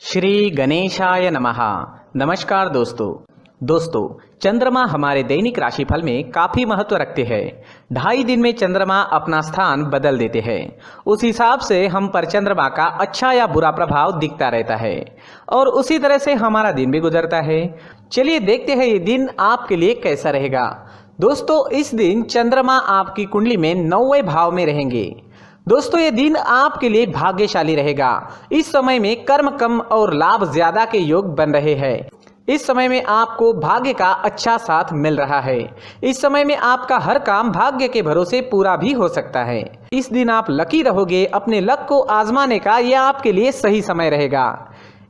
श्री गणेशाय नमः। नमस्कार दोस्तों चंद्रमा हमारे दैनिक राशिफल में काफी महत्व रखते हैं। 2.5 दिन में चंद्रमा अपना स्थान बदल देते हैं। उस हिसाब से हम पर चंद्रमा का अच्छा या बुरा प्रभाव दिखता रहता है और उसी तरह से हमारा दिन भी गुजरता है। चलिए देखते हैं ये दिन आपके लिए कैसा रहेगा। दोस्तों इस दिन चंद्रमा आपकी कुंडली में 9वें भाव में रहेंगे। दोस्तों ये दिन आपके लिए भाग्यशाली रहेगा। इस समय में कर्म कम और लाभ ज्यादा के योग बन रहे हैं। इस समय में आपको भाग्य का अच्छा साथ मिल रहा है। इस समय में आपका हर काम भाग्य के भरोसे पूरा भी हो सकता है। इस दिन आप लकी रहोगे। अपने लक को आजमाने का यह आपके लिए सही समय रहेगा।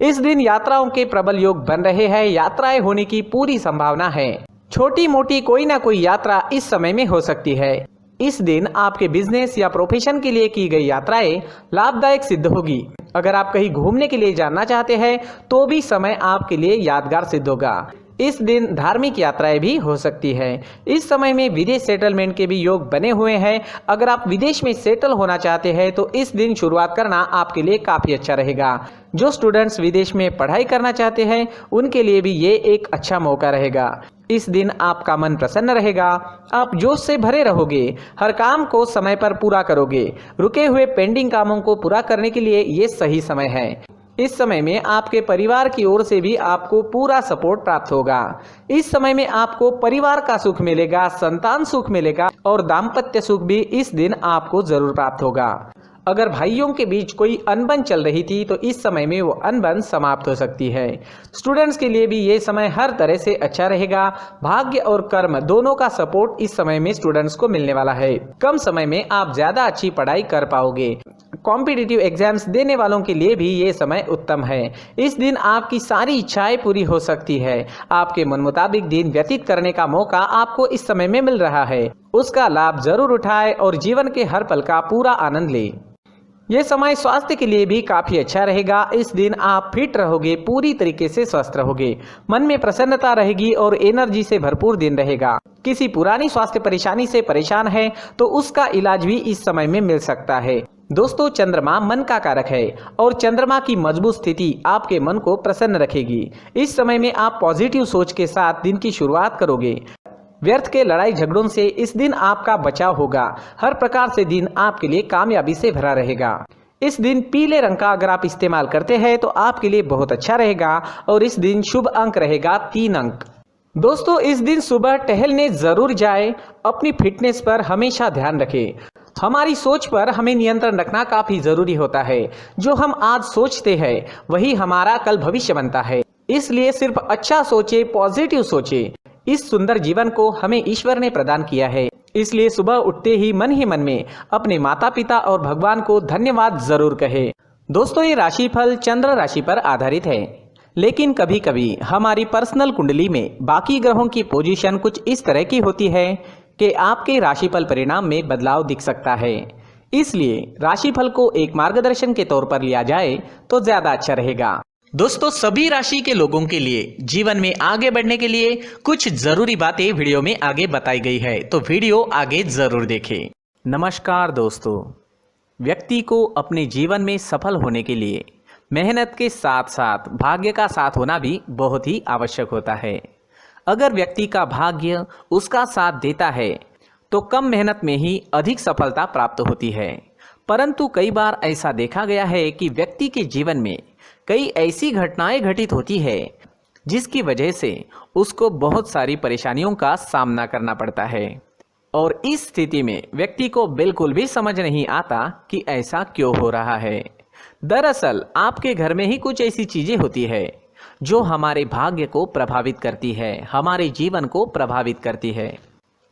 इस दिन यात्राओं के प्रबल योग बन रहे हैं। यात्राएं होने की पूरी संभावना है। छोटी मोटी कोई ना कोई यात्रा इस समय में हो सकती है। इस दिन आपके बिजनेस या प्रोफेशन के लिए की गई यात्राएं लाभदायक सिद्ध होगी। अगर आप कहीं घूमने के लिए जाना चाहते हैं तो भी समय आपके लिए यादगार सिद्ध होगा। इस दिन धार्मिक यात्राएं भी हो सकती है। इस समय में विदेश सेटलमेंट के भी योग बने हुए हैं। अगर आप विदेश में सेटल होना चाहते हैं तो इस दिन शुरुआत करना आपके लिए काफ़ी अच्छा रहेगा। जो स्टूडेंट्स विदेश में पढ़ाई करना चाहते हैं उनके लिए भी ये एक अच्छा मौका रहेगा। इस दिन आपका मन प्रसन्न रहेगा। आप जोश से भरे रहोगे। हर काम को समय पर पूरा करोगे। रुके हुए पेंडिंग कामों को पूरा करने के लिए ये सही समय है। इस समय में आपके परिवार की ओर से भी आपको पूरा सपोर्ट प्राप्त होगा। इस समय में आपको परिवार का सुख मिलेगा, संतान सुख मिलेगा और दाम्पत्य सुख भी इस दिन आपको जरूर प्राप्त होगा। अगर भाइयों के बीच कोई अनबन चल रही थी तो इस समय में वो अनबन समाप्त हो सकती है। स्टूडेंट्स के लिए भी ये समय हर तरह से अच्छा रहेगा। भाग्य और कर्म दोनों का सपोर्ट इस समय में स्टूडेंट्स को मिलने वाला है। कम समय में आप ज्यादा अच्छी पढ़ाई कर पाओगे। कॉम्पिटिटिव एग्जाम्स देने वालों के लिए भी ये समय उत्तम है। इस दिन आपकी सारी इच्छाएं पूरी हो सकती है। आपके मन मुताबिक दिन व्यतीत करने का मौका आपको इस समय में मिल रहा है। उसका लाभ जरूर उठाएं और जीवन के हर पल का पूरा आनंद लें। ये समय स्वास्थ्य के लिए भी काफी अच्छा रहेगा। इस दिन आप फिट रहोगे, पूरी तरीके से स्वस्थ रहोगे। मन में प्रसन्नता रहेगी और एनर्जी से भरपूर दिन रहेगा। किसी पुरानी स्वास्थ्य परेशानी से परेशान है तो उसका इलाज भी इस समय में मिल सकता है। दोस्तों चंद्रमा मन का कारक है और चंद्रमा की मजबूत स्थिति आपके मन को प्रसन्न रखेगी। इस समय में आप पॉजिटिव सोच के साथ दिन की शुरुआत करोगे। व्यर्थ के लड़ाई झगड़ों से इस दिन आपका बचाव होगा। हर प्रकार से दिन आपके लिए कामयाबी से भरा रहेगा। इस दिन पीले रंग का अगर आप इस्तेमाल करते हैं तो आपके लिए बहुत अच्छा रहेगा और इस दिन शुभ अंक रहेगा 3 अंक। दोस्तों इस दिन सुबह टहलने जरूर जाए। अपनी फिटनेस पर हमेशा ध्यान रखें। हमारी सोच पर हमें नियंत्रण रखना काफी जरूरी होता है। जो हम आज सोचते हैं वही हमारा कल भविष्य बनता है। इसलिए सिर्फ अच्छा सोचे, पॉजिटिव सोचे। इस सुंदर जीवन को हमें ईश्वर ने प्रदान किया है। इसलिए सुबह उठते ही मन में अपने माता पिता और भगवान को धन्यवाद जरूर कहे। दोस्तों ये राशिफल चंद्र राशि पर आधारित है, लेकिन कभी कभी हमारी पर्सनल कुंडली में बाकी ग्रहों की पोजीशन कुछ इस तरह की होती है कि आपके राशिफल परिणाम में बदलाव दिख सकता है। इसलिए राशिफल को एक मार्गदर्शन के तौर पर लिया जाए तो ज्यादा अच्छा रहेगा। दोस्तों सभी राशि के लोगों के लिए जीवन में आगे बढ़ने के लिए कुछ जरूरी बातें वीडियो में आगे बताई गई है, तो वीडियो आगे जरूर देखें। नमस्कार दोस्तों, व्यक्ति को अपने जीवन में सफल होने के लिए मेहनत के साथ साथ भाग्य का साथ होना भी बहुत ही आवश्यक होता है। अगर व्यक्ति का भाग्य उसका साथ देता है तो कम मेहनत में ही अधिक सफलता प्राप्त होती है। परंतु कई बार ऐसा देखा गया है कि व्यक्ति के जीवन में कई ऐसी घटनाएं घटित होती है जिसकी वजह से उसको बहुत सारी परेशानियों का सामना करना पड़ता है और इस स्थिति में व्यक्ति को बिल्कुल भी समझ नहीं आता कि ऐसा क्यों हो रहा है। दरअसल आपके घर में ही कुछ ऐसी चीजें होती है जो हमारे भाग्य को प्रभावित करती है, हमारे जीवन को प्रभावित करती है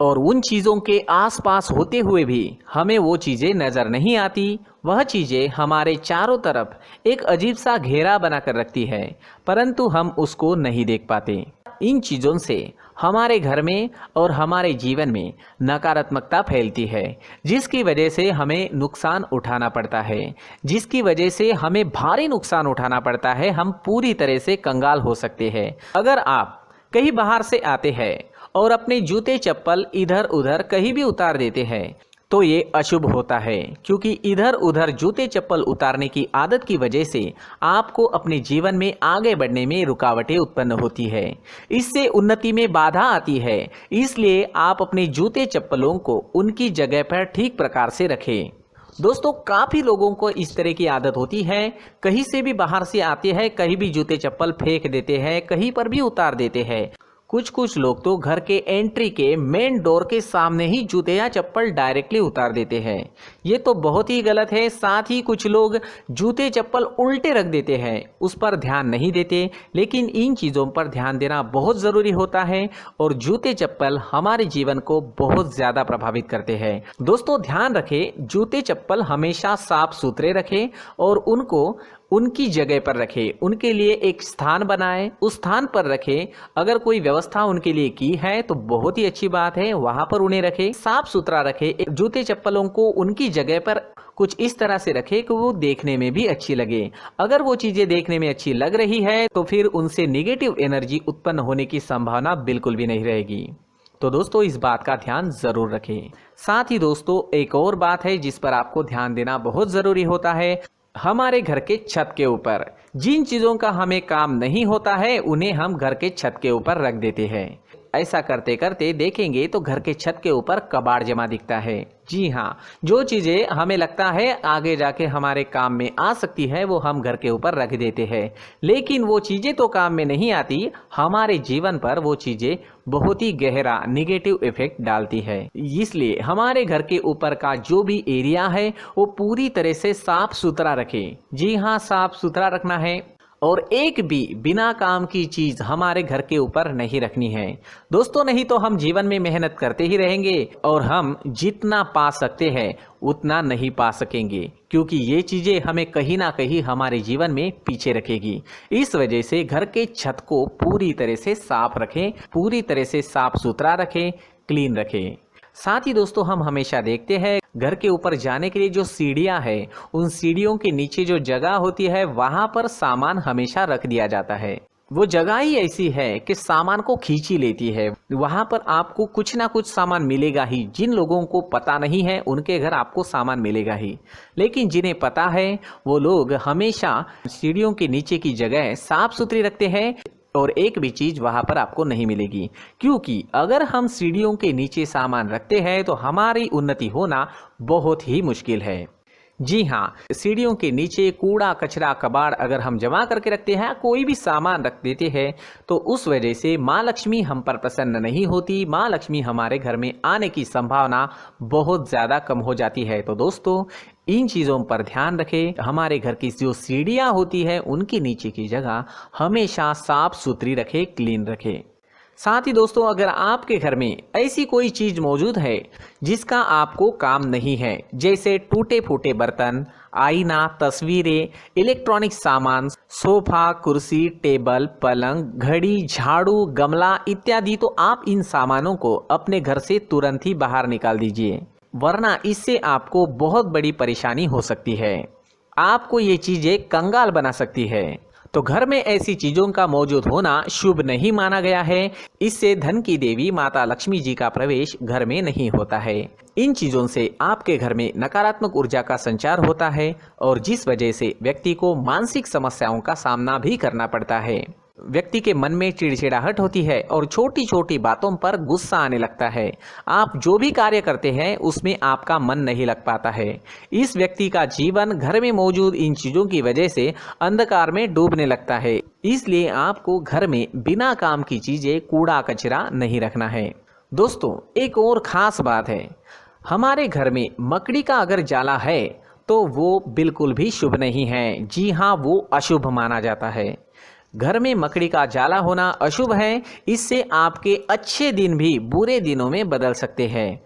और उन चीज़ों के आसपास होते हुए भी हमें वो चीज़ें नज़र नहीं आती। वह चीज़ें हमारे चारों तरफ एक अजीब सा घेरा बनाकर रखती है, परंतु हम उसको नहीं देख पाते। इन चीज़ों से हमारे घर में और हमारे जीवन में नकारात्मकता फैलती है, जिसकी वजह से हमें नुकसान उठाना पड़ता है, जिसकी वजह से हमें भारी नुकसान उठाना पड़ता है। हम पूरी तरह से कंगाल हो सकते हैं। अगर आप कहीं बाहर से आते हैं और अपने जूते चप्पल इधर उधर कहीं भी उतार देते हैं तो ये अशुभ होता है, क्योंकि इधर उधर जूते चप्पल उतारने की आदत की वजह से आपको अपने जीवन में आगे बढ़ने में रुकावटें उत्पन्न होती है। इससे उन्नति में बाधा आती है। इसलिए आप अपने जूते चप्पलों को उनकी जगह पर ठीक प्रकार से रखें। दोस्तों, काफ़ी लोगों को इस तरह की आदत होती है, कहीं से भी बाहर से आते हैं, कहीं भी जूते चप्पल फेंक देते हैं, कहीं पर भी उतार देते हैं। कुछ लोग तो घर के एंट्री के मेन डोर के सामने ही जूते या चप्पल डायरेक्टली उतार देते हैं। ये तो बहुत ही गलत है। साथ ही कुछ लोग जूते चप्पल उल्टे रख देते हैं, उस पर ध्यान नहीं देते। लेकिन इन चीज़ों पर ध्यान देना बहुत ज़रूरी होता है और जूते चप्पल हमारे जीवन को बहुत ज़्यादा प्रभावित करते हैं। दोस्तों, ध्यान रखें, जूते चप्पल हमेशा साफ सुथरे रखें और उनको उनकी जगह पर रखें। उनके लिए एक स्थान बनाएं, उस स्थान पर रखें। अगर कोई व्यवस्था उनके लिए की है तो बहुत ही अच्छी बात है, वहां पर उन्हें रखें, साफ सुथरा रखें। जूते चप्पलों को उनकी जगह पर कुछ इस तरह से रखें कि वो देखने में भी अच्छी लगे। अगर वो चीज़ें देखने में अच्छी लग रही है तो फिर उनसे निगेटिव एनर्जी उत्पन्न होने की संभावना बिल्कुल भी नहीं रहेगी। तो दोस्तों, इस बात का ध्यान ज़रूर रखें। साथ ही दोस्तों, एक और बात है जिस पर आपको ध्यान देना बहुत ज़रूरी होता है। हमारे घर के छत के ऊपर जिन चीज़ों का हमें काम नहीं होता है उन्हें हम घर के छत के ऊपर रख देते हैं। ऐसा करते करते देखेंगे तो घर के छत के ऊपर कबाड़ जमा दिखता है। जी हाँ, जो चीज़ें हमें लगता है आगे जाके हमारे काम में आ सकती है वो हम घर के ऊपर रख देते हैं, लेकिन वो चीज़ें तो काम में नहीं आती, हमारे जीवन पर वो चीज़ें बहुत ही गहरा निगेटिव इफेक्ट डालती है। इसलिए हमारे घर के ऊपर का जो भी एरिया है वो पूरी तरह से साफ सुथरा रखें। जी हाँ, साफ सुथरा रखना है और एक भी बिना काम की चीज हमारे घर के ऊपर नहीं रखनी है। दोस्तों, नहीं तो हम जीवन में मेहनत करते ही रहेंगे और हम जितना पा सकते हैं उतना नहीं पा सकेंगे, क्योंकि ये चीजें हमें कहीं ना कहीं हमारे जीवन में पीछे रखेगी। इस वजह से घर के छत को पूरी तरह से साफ रखें, पूरी तरह से साफ सुथरा रखें, क्लीन रखें। साथ ही दोस्तों, हम हमेशा देखते हैं घर के ऊपर जाने के लिए जो सीढ़ियां हैं, उन सीढ़ियों के नीचे जो जगह होती है वहां पर सामान हमेशा रख दिया जाता है। वो जगह ही ऐसी है कि सामान को खींच ही लेती है। वहां पर आपको कुछ ना कुछ सामान मिलेगा ही। जिन लोगों को पता नहीं है उनके घर आपको सामान मिलेगा ही, लेकिन जिन्हें पता है वो लोग हमेशा सीढ़ियों के नीचे की जगह साफ सुथरी रखते हैं और एक भी चीज वहां पर आपको नहीं मिलेगी। क्योंकि अगर हम सीढ़ियों के नीचे सामान रखते हैं तो हमारी उन्नति होना बहुत ही मुश्किल है। जी हाँ, सीढ़ियों के नीचे कूड़ा कचरा कबाड़ अगर हम जमा करके रखते हैं, कोई भी सामान रख देते हैं, तो उस वजह से माँ लक्ष्मी हम पर प्रसन्न नहीं होती। माँ लक्ष्मी हमारे घर में आने की संभावना बहुत ज़्यादा कम हो जाती है। तो दोस्तों, इन चीज़ों पर ध्यान रखें। हमारे घर की जो सीढ़ियाँ होती है उनके नीचे की जगह हमेशा साफ सुथरी रखें, क्लीन रखें। साथ ही दोस्तों, अगर आपके घर में ऐसी कोई चीज़ मौजूद है जिसका आपको काम नहीं है, जैसे टूटे फूटे बर्तन, आईना, तस्वीरें, इलेक्ट्रॉनिक सामान, सोफा, कुर्सी, टेबल, पलंग, घड़ी, झाड़ू, गमला इत्यादि, तो आप इन सामानों को अपने घर से तुरंत ही बाहर निकाल दीजिए, वरना इससे आपको बहुत बड़ी परेशानी हो सकती है। आपको ये चीज़ें कंगाल बना सकती है। तो घर में ऐसी चीजों का मौजूद होना शुभ नहीं माना गया है। इससे धन की देवी माता लक्ष्मी जी का प्रवेश घर में नहीं होता है। इन चीजों से आपके घर में नकारात्मक ऊर्जा का संचार होता है और जिस वजह से व्यक्ति को मानसिक समस्याओं का सामना भी करना पड़ता है। व्यक्ति के मन में चिड़चिड़ाहट होती है और छोटी छोटी बातों पर गुस्सा आने लगता है। आप जो भी कार्य करते हैं उसमें आपका मन नहीं लग पाता है। इस व्यक्ति का जीवन घर में मौजूद इन चीज़ों की वजह से अंधकार में डूबने लगता है। इसलिए आपको घर में बिना काम की चीज़ें, कूड़ा कचरा नहीं रखना है। दोस्तों, एक और ख़ास बात है, हमारे घर में मकड़ी का अगर जाला है तो वो बिल्कुल भी शुभ नहीं है। जी हाँ, वो अशुभ माना जाता है। घर में मकड़ी का जाला होना अशुभ है। इससे आपके अच्छे दिन भी बुरे दिनों में बदल सकते हैं,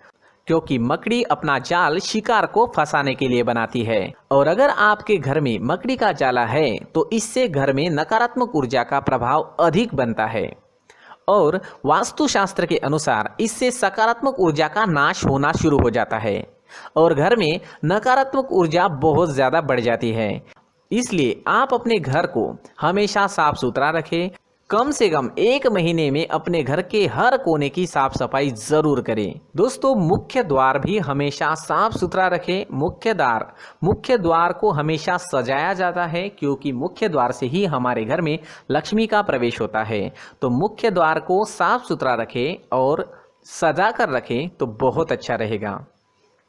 क्योंकि मकड़ी अपना जाल शिकार को फंसाने के लिए बनाती है। और अगर आपके घर में मकड़ी का जाला है तो इससे घर में नकारात्मक ऊर्जा का प्रभाव अधिक बनता है और वास्तुशास्त्र के अनुसार इससे सकारात्मक ऊर्जा का नाश होना शुरू हो जाता है और घर में नकारात्मक ऊर्जा बहुत ज़्यादा बढ़ जाती है। इसलिए आप अपने घर को हमेशा साफ सुथरा रखें, कम से कम 1 महीने में अपने घर के हर कोने की साफ सफाई जरूर करें। दोस्तों, मुख्य द्वार भी हमेशा साफ सुथरा रखें। मुख्य द्वार को हमेशा सजाया जाता है, क्योंकि मुख्य द्वार से ही हमारे घर में लक्ष्मी का प्रवेश होता है। तो मुख्य द्वार को साफ सुथरा रखें और सजा कर रखें तो बहुत अच्छा रहेगा।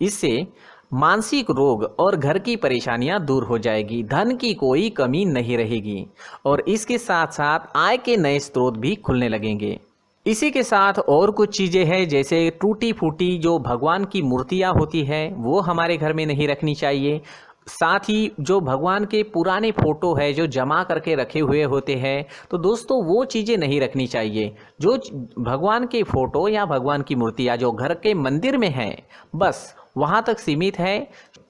इससे मानसिक रोग और घर की परेशानियां दूर हो जाएगी, धन की कोई कमी नहीं रहेगी और इसके साथ साथ आय के नए स्रोत भी खुलने लगेंगे। इसी के साथ और कुछ चीज़ें हैं, जैसे टूटी फूटी जो भगवान की मूर्तियां होती है वो हमारे घर में नहीं रखनी चाहिए। साथ ही जो भगवान के पुराने फोटो है जो जमा करके रखे हुए होते हैं, तो दोस्तों वो चीज़ें नहीं रखनी चाहिए। जो भगवान के फोटो या भगवान की मूर्तियाँ जो घर के मंदिर में हैं, बस वहाँ तक सीमित है।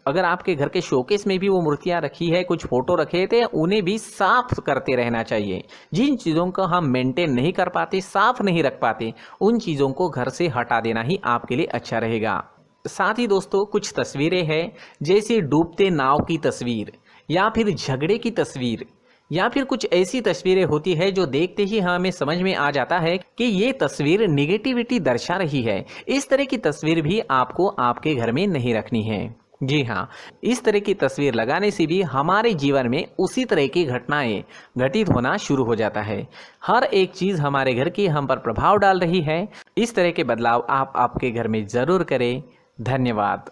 अगर आपके घर के शोकेस में भी वो मूर्तियाँ रखी है, कुछ फोटो रखे थे, उन्हें भी साफ करते रहना चाहिए। जिन चीज़ों को हम मेंटेन नहीं कर पाते, साफ नहीं रख पाते, उन चीज़ों को घर से हटा देना ही आपके लिए अच्छा रहेगा। साथ ही दोस्तों, कुछ तस्वीरें हैं, जैसे डूबते नाव की तस्वीर या फिर झगड़े की तस्वीर या फिर कुछ ऐसी तस्वीरें होती है जो देखते ही हमें समझ में आ जाता है कि ये तस्वीर निगेटिविटी दर्शा रही है। इस तरह की तस्वीर भी आपको आपके घर में नहीं रखनी है। जी हाँ, इस तरह की तस्वीर लगाने से भी हमारे जीवन में उसी तरह की घटनाएं घटित होना शुरू हो जाता है। हर एक चीज़ हमारे घर की हम पर प्रभाव डाल रही है। इस तरह के बदलाव आप आपके घर में ज़रूर करें। धन्यवाद।